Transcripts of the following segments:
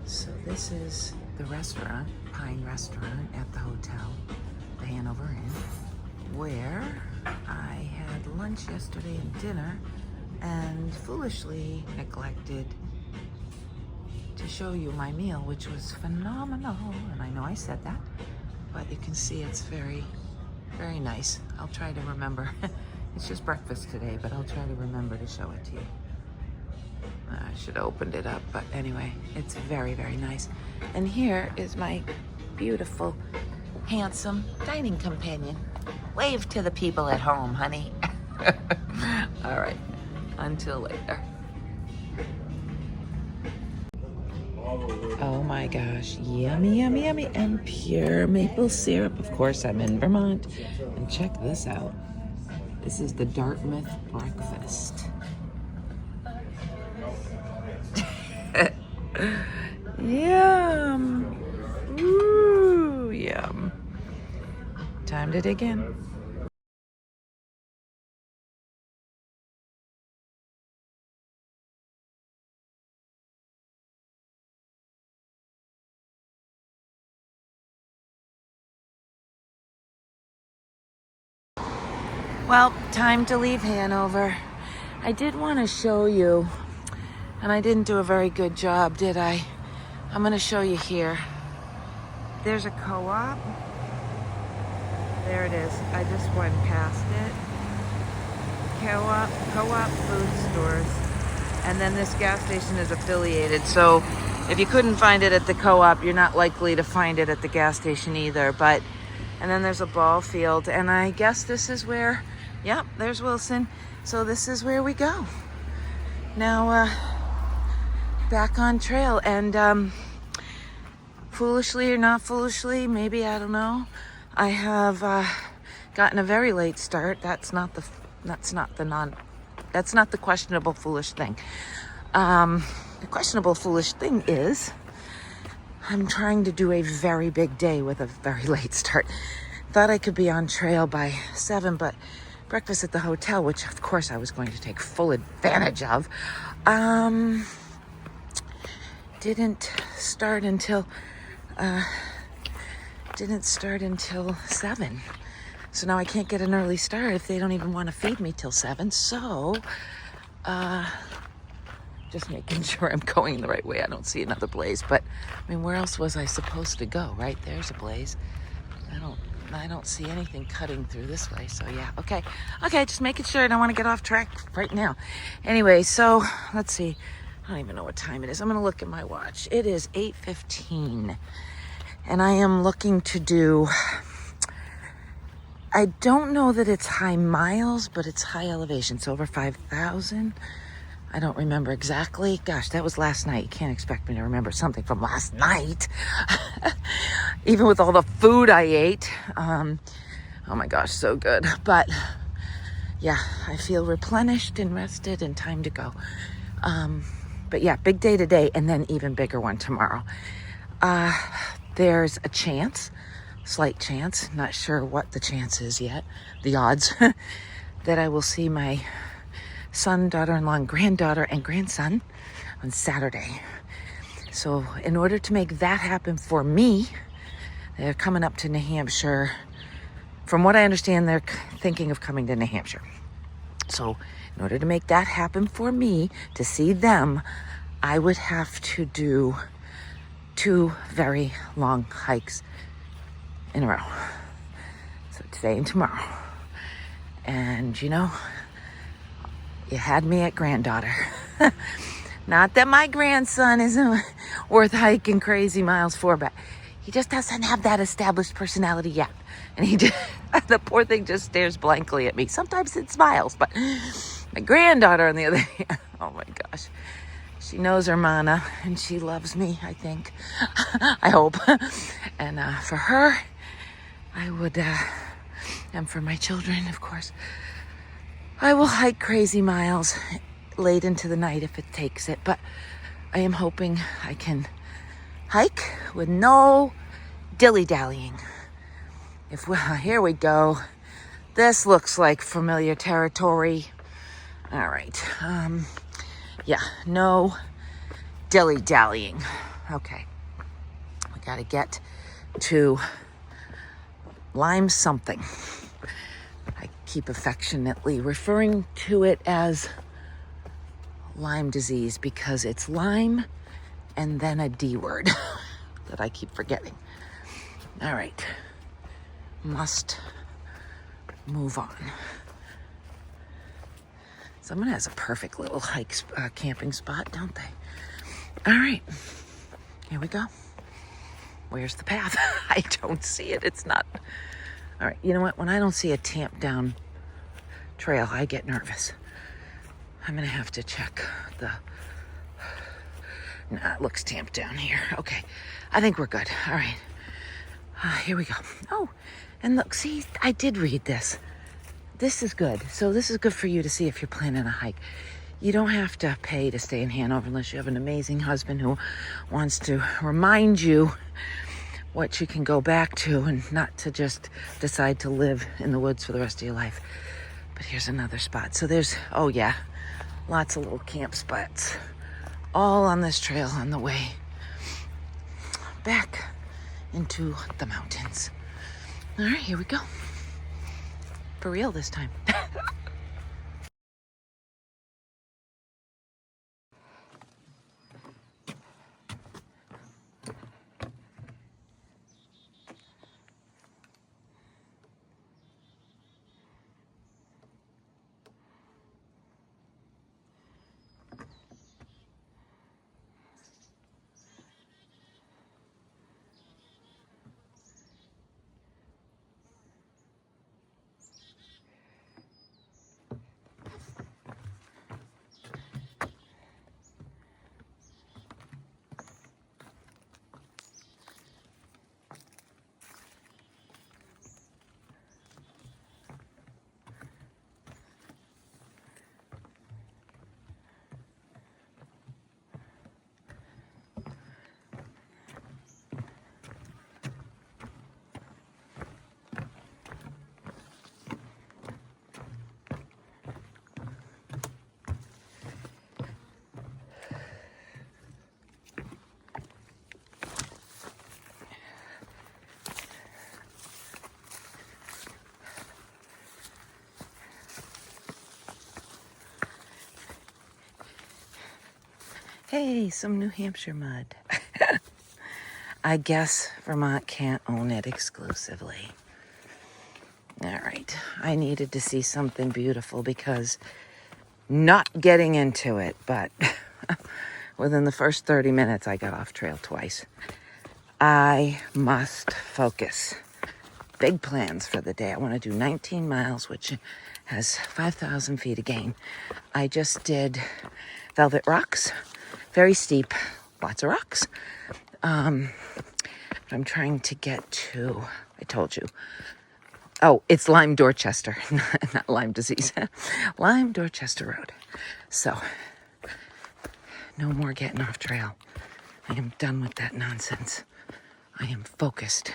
So this is the restaurant, Pine Restaurant at the hotel, the Hanover Inn, where I had lunch yesterday and dinner and foolishly neglected to show you my meal, which was phenomenal. And I know I said that, but you can see it's very, very nice. I'll try to remember. It's just breakfast today, but I'll try to remember to show it to you. I should have opened it up, but anyway, it's very, very nice. And here is my beautiful, handsome dining companion. Wave to the people at home, honey. All right, until later. Oh my gosh, yummy, yummy, yummy, and pure maple syrup. Of course, I'm in Vermont. And check this out. This is the Dartmouth breakfast. Yum. Ooh, yum. Time to dig in. Well, time to leave Hanover. I did want to show you, and I didn't do a very good job, did I? I'm going to show you here. There's a co-op. There it is. I just went past it. Co-op food stores. And then this gas station is affiliated. So if you couldn't find it at the co-op, you're not likely to find it at the gas station either. And then there's a ball field. And I guess this is where, yep, there's Wilson. So this is where we go. Now, back on trail. And foolishly or not foolishly, maybe, I don't know, I have gotten a very late start. That's not the questionable foolish thing. The questionable foolish thing is I'm trying to do a very big day with a very late start. Thought I could be on trail by 7, but breakfast at the hotel, which of course I was going to take full advantage of, didn't start until 7. So now I can't get an early start if they don't even want to feed me till 7. So, just making sure I'm going the right way. I don't see another blaze, but I mean, where else was I supposed to go, right? There's a blaze. I don't see anything cutting through this way. So yeah, okay, just making sure I don't want to get off track right now. Anyway, so let's see. I don't even know what time it is. I'm going to look at my watch. It is 8:15. And I am looking to do, I don't know that it's high miles, but it's high elevation. It's over 5,000. I don't remember exactly. Gosh, that was last night. You can't expect me to remember something from last night. Even with all the food I ate. Oh my gosh, so good. But yeah, I feel replenished and rested and time to go. But yeah, big day today and then even bigger one tomorrow. There's a chance, slight chance, not sure what the chance is yet, the odds, that I will see my son, daughter-in-law, and granddaughter and grandson on Saturday. So in order to make that happen for me, they're coming up to New Hampshire. From what I understand, they're thinking of coming to New Hampshire. So in order to make that happen for me, to see them, I would have to do 2 very long hikes in a row. So today and tomorrow. And you know, you had me at granddaughter. Not that my grandson isn't worth hiking crazy miles for, but he just doesn't have that established personality yet. And the poor thing just stares blankly at me. Sometimes it smiles, but my granddaughter on the other hand, oh my gosh. She knows her mana, and she loves me, I think. I hope. And for her, I would, and for my children, of course, I will hike crazy miles late into the night if it takes it. But I am hoping I can hike with no dilly-dallying. Here we go. This looks like familiar territory. All right. Yeah, no dilly-dallying. Okay, we gotta get to Lyme something. I keep affectionately referring to it as Lyme disease because it's Lyme and then a D word that I keep forgetting. All right, must move on. Someone has a perfect little camping spot, don't they? All right, here we go. Where's the path? I don't see it. It's not. All right, you know what? When I don't see a tamped down trail, I get nervous. I'm gonna have to check the. Nah, it looks tamped down here. Okay, I think we're good. All right, here we go. Oh, and look, see, I did read this. This is good. So this is good for you to see if you're planning a hike. You don't have to pay to stay in Hanover unless you have an amazing husband who wants to remind you what you can go back to and not to just decide to live in the woods for the rest of your life. But here's another spot. So there's, oh yeah, lots of little camp spots all on this trail on the way back into the mountains. All right, here we go. For real this time. Hey, some New Hampshire mud. I guess Vermont can't own it exclusively. All right, I needed to see something beautiful because not getting into it, but within the first 30 minutes, I got off trail twice. I must focus. Big plans for the day. I want to do 19 miles, which has 5,000 feet of gain. I just did Velvet Rocks. Very steep, lots of rocks. I'm trying to get to, I told you. Oh, it's Lyme Dorchester, not Lyme disease. Lyme Dorchester Road. So, no more getting off trail. I am done with that nonsense. I am focused.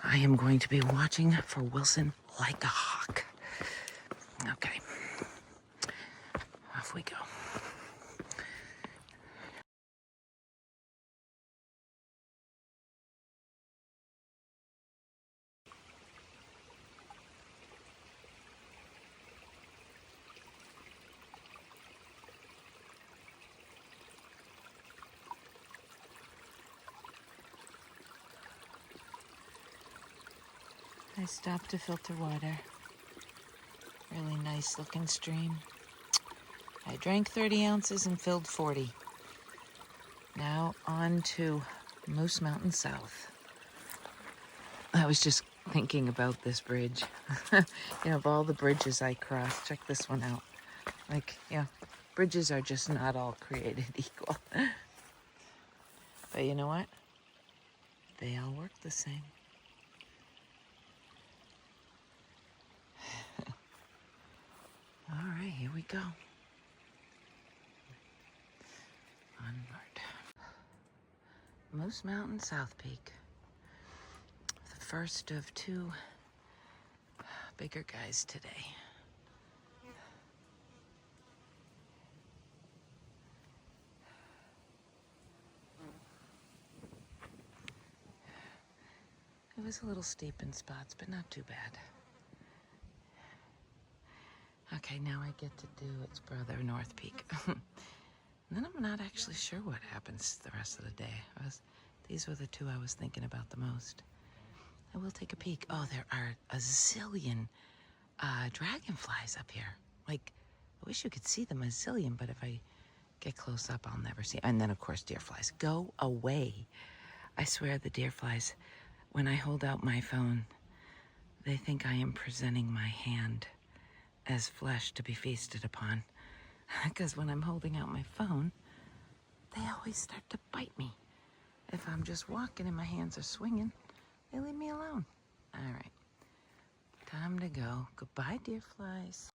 I am going to be watching for Wilson like a hawk. Okay, off we go. I stopped to filter water. Really nice looking stream. I drank 30 ounces and filled 40. Now on to Moose Mountain South. I was just thinking about this bridge. Of all the bridges I crossed, check this one out. Bridges are just not all created equal. But you know what? They all work the same. All right, here we go. Onward. Moose Mountain South Peak. The first of two bigger guys today. was a little steep in spots, but not too bad. Okay, now I get to do its brother, North Peak. And then I'm not actually sure what happens the rest of the day. These were the two I was thinking about the most. I will take a peek. Oh, there are a zillion dragonflies up here. Like, I wish you could see them, a zillion, but if I get close up, I'll never see. And then, of course, deer flies. Go away. I swear the deer flies, when I hold out my phone, they think I am presenting my hand as flesh to be feasted upon. Because when I'm holding out my phone, they always start to bite me. If I'm just walking and my hands are swinging, they leave me alone. All right, time to go. Goodbye, deer flies.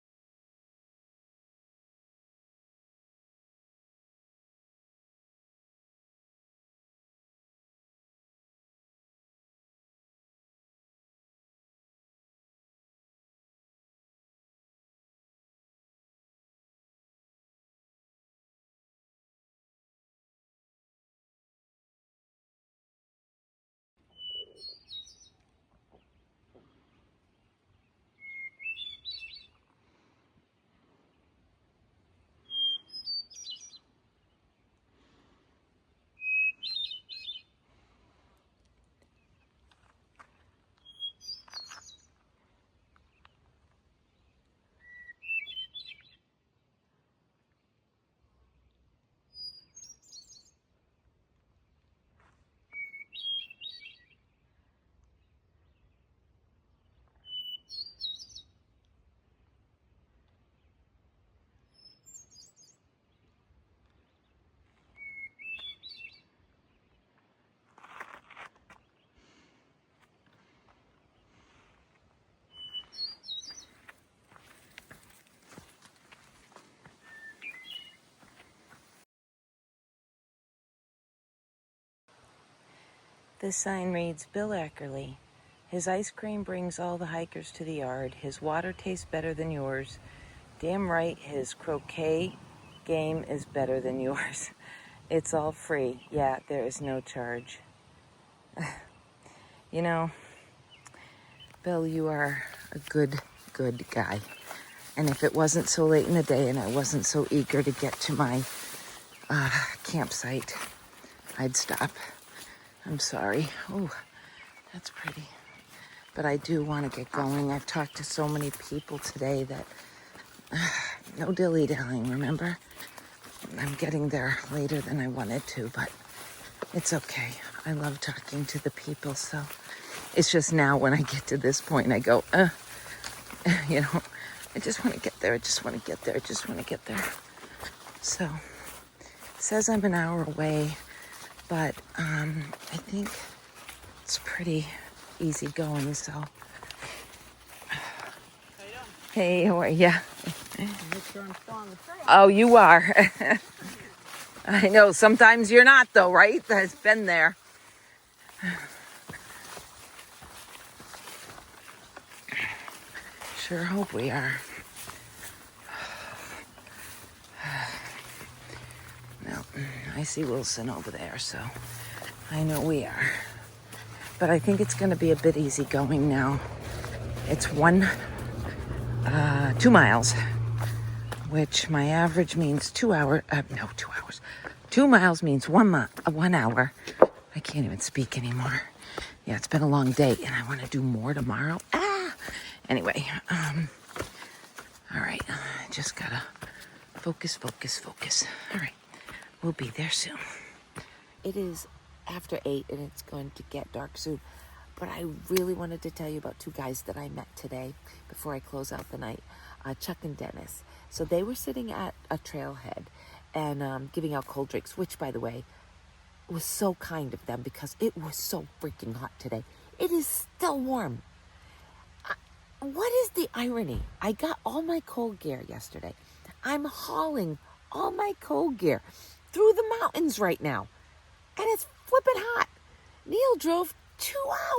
This sign reads, Bill Ackerley. His ice cream brings all the hikers to the yard. His water tastes better than yours. Damn right, his croquet game is better than yours. It's all free. Yeah, there is no charge. You know, Bill, you are a good guy. And if it wasn't so late in the day and I wasn't so eager to get to my campsite, I'd stop. I'm sorry. Oh, that's pretty. But I do want to get going. I've talked to so many people today that no dilly-dallying, remember? I'm getting there later than I wanted to, but it's okay. I love talking to the people, so it's just now when I get to this point, I go, you know, I just want to get there. I just want to get there. I just want to get there. So, it says I'm an hour away, but I think it's pretty easy going, so. How you doing? Hey, how are you? Make sure I'm still on the trail. Oh, you are. I know, sometimes you're not though, right? I've been there. Sure hope we are. No, I see Wilson over there, so I know we are. But I think it's going to be a bit easy going now. It's 2 miles, which my average means 2 hours. 2 hours. 2 miles means 1 hour. I can't even speak anymore. Yeah, it's been a long day, and I want to do more tomorrow. Anyway, all right. I just gotta focus. All right, we'll be there soon. It is after 8, and it's going to get dark soon. But I really wanted to tell you about 2 guys that I met today before I close out the night, Chuck and Dennis. So they were sitting at a trailhead and giving out cold drinks, which, by the way, was so kind of them because it was so freaking hot today. It is still warm. What is the irony? I got all my cold gear yesterday. I'm hauling all my cold gear through the mountains right now, and it's flipping hot. Neil drove 2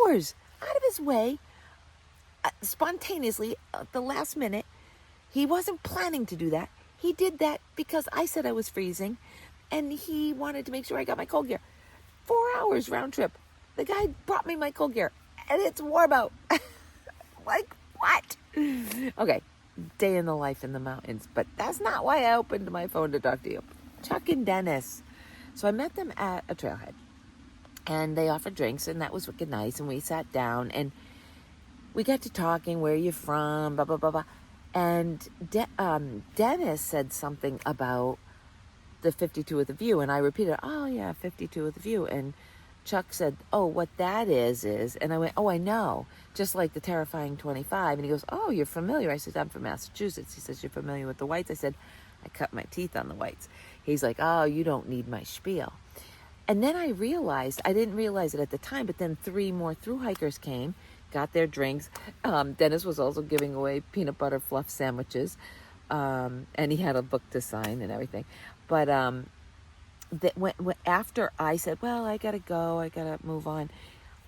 hours out of his way, spontaneously, at the last minute. He wasn't planning to do that. He did that because I said I was freezing, and he wanted to make sure I got my cold gear. 4 hours round trip. The guy brought me my cold gear. and it's warm out. Like, what? Okay, day in the life in the mountains. But that's not why I opened my phone to talk to you. Chuck and Dennis. So I met them at a trailhead. And they offered drinks, and that was wicked nice. And we sat down, and we got to talking, where are you from, blah, blah, blah, blah. And Dennis said something about the 52 with a view. And I repeated, oh, yeah, 52 with a view. And Chuck said, oh, what that is. And I went, oh, I know. Just like the terrifying 25. And he goes, oh, you're familiar. I said, I'm from Massachusetts. He says, you're familiar with the whites? I said, I cut my teeth on the whites. He's like, oh, you don't need my spiel. And then I realized, I didn't realize it at the time, but then 3 more thru hikers came, got their drinks. Dennis was also giving away peanut butter fluff sandwiches. And he had a book to sign and everything. But after I said, well, I got to go, I got to move on,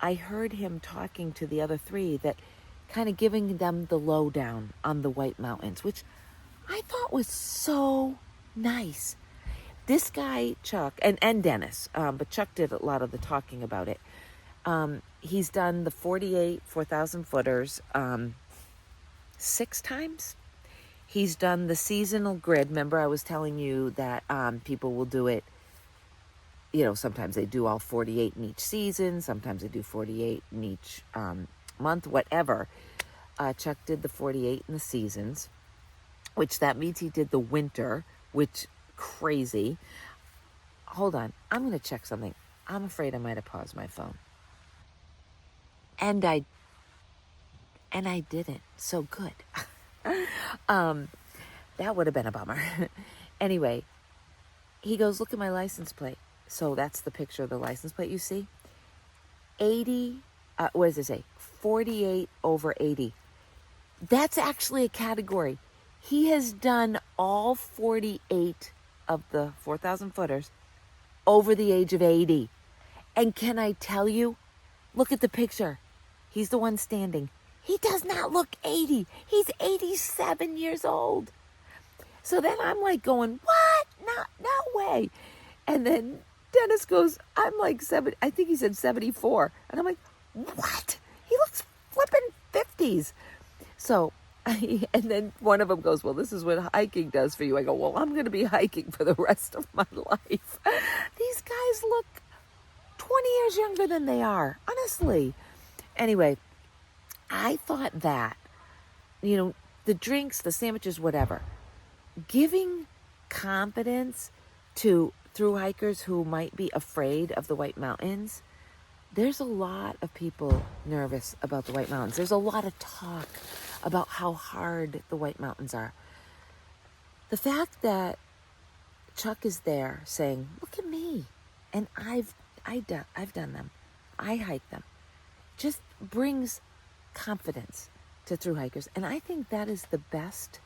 I heard him talking to the other 3, that kind of giving them the lowdown on the White Mountains, which I thought was so nice. This guy, Chuck, and Dennis, but Chuck did a lot of the talking about it. He's done the 48 4,000 footers 6 times. He's done the seasonal grid. Remember, I was telling you that people will do it, you know, sometimes they do all 48 in each season. Sometimes they do 48 in each month, whatever. Chuck did the 48 in the seasons, which that means he did the winter, which crazy. Hold on. I'm going to check something. I'm afraid I might have paused my phone. And I didn't. So good. That would have been a bummer. Anyway, he goes, look at my license plate. So that's the picture of the license plate you see. 80, what does it say? 48 over 80. That's actually a category. He has done all 48 of the 4,000 footers over the age of 80. And can I tell you, look at the picture. He's the one standing. He does not look 80. He's 87 years old. So then I'm like going, what? No way. And then Dennis goes, I'm like 7, I think he said 74. And I'm like, what? He looks flipping 50s. So, and then one of them goes, well, this is what hiking does for you. I go, well, I'm going to be hiking for the rest of my life. These guys look 20 years younger than they are, honestly. Anyway, I thought that, you know, the drinks, the sandwiches, whatever, giving confidence to thru hikers who might be afraid of the White Mountains. There's a lot of people nervous about the White Mountains. There's a lot of talk about how hard the White Mountains are. The fact that Chuck is there saying, look at me, and I've done them, I hike them, just brings confidence to thru hikers. And I think that is the best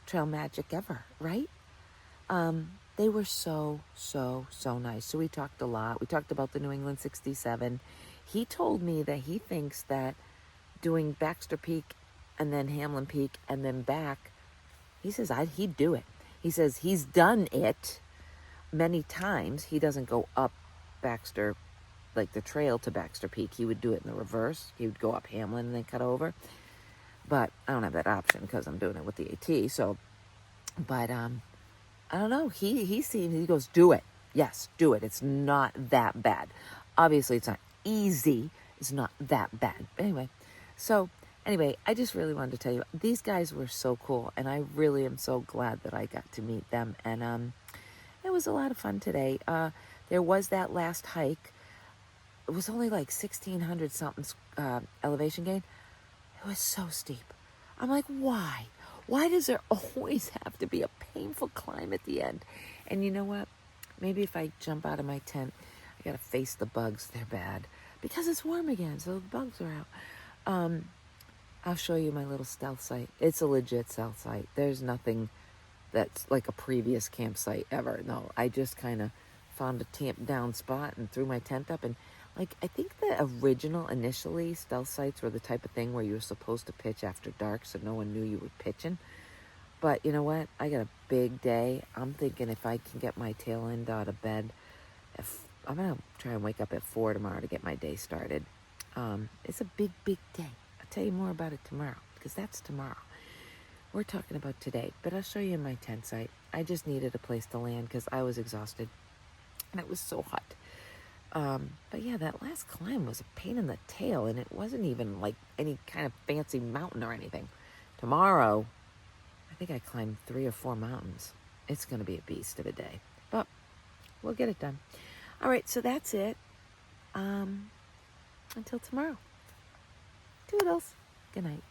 trail magic ever, right? They were so nice. So we talked a lot. We talked about the New England 67. He told me that he thinks that doing Baxter Peak and then Hamlin Peak and then back, he says he'd do it. He says he's done it many times. He doesn't go up Baxter, like the trail to Baxter Peak. He would do it in the reverse. He would go up Hamlin and then cut over. But I don't have that option because I'm doing it with the AT. So, but I don't know. He goes, do it. Yes, do it. It's not that bad. Obviously, it's not easy. It's not that bad. But anyway, I just really wanted to tell you, these guys were so cool. And I really am so glad that I got to meet them. And it was a lot of fun today. There was that last hike. It was only like 1,600 something elevation gain. It was so steep. I'm like, why? Why does there always have to be a painful climb at the end? And you know what? Maybe if I jump out of my tent, I got to face the bugs. They're bad. Because it's warm again, so the bugs are out. I'll show you my little stealth site. It's a legit stealth site. There's nothing that's like a previous campsite ever. No, I just kind of found a tamped down spot and threw my tent up. And like, I think the original, initially, stealth sites were the type of thing where you were supposed to pitch after dark so no one knew you were pitching. But you know what? I got a big day. I'm thinking if I can get my tail end out of bed, I'm going to try and wake up at 4 tomorrow to get my day started. It's a big, big day. I'll tell you more about it tomorrow, because that's tomorrow. We're talking about today, but I'll show you my tent site. I just needed a place to land because I was exhausted and it was so hot. But yeah, that last climb was a pain in the tail, and it wasn't even like any kind of fancy mountain or anything. Tomorrow, I think I climbed 3 or 4 mountains. It's going to be a beast of a day, but we'll get it done. All right, so that's it. Until tomorrow. Toodles. Good night.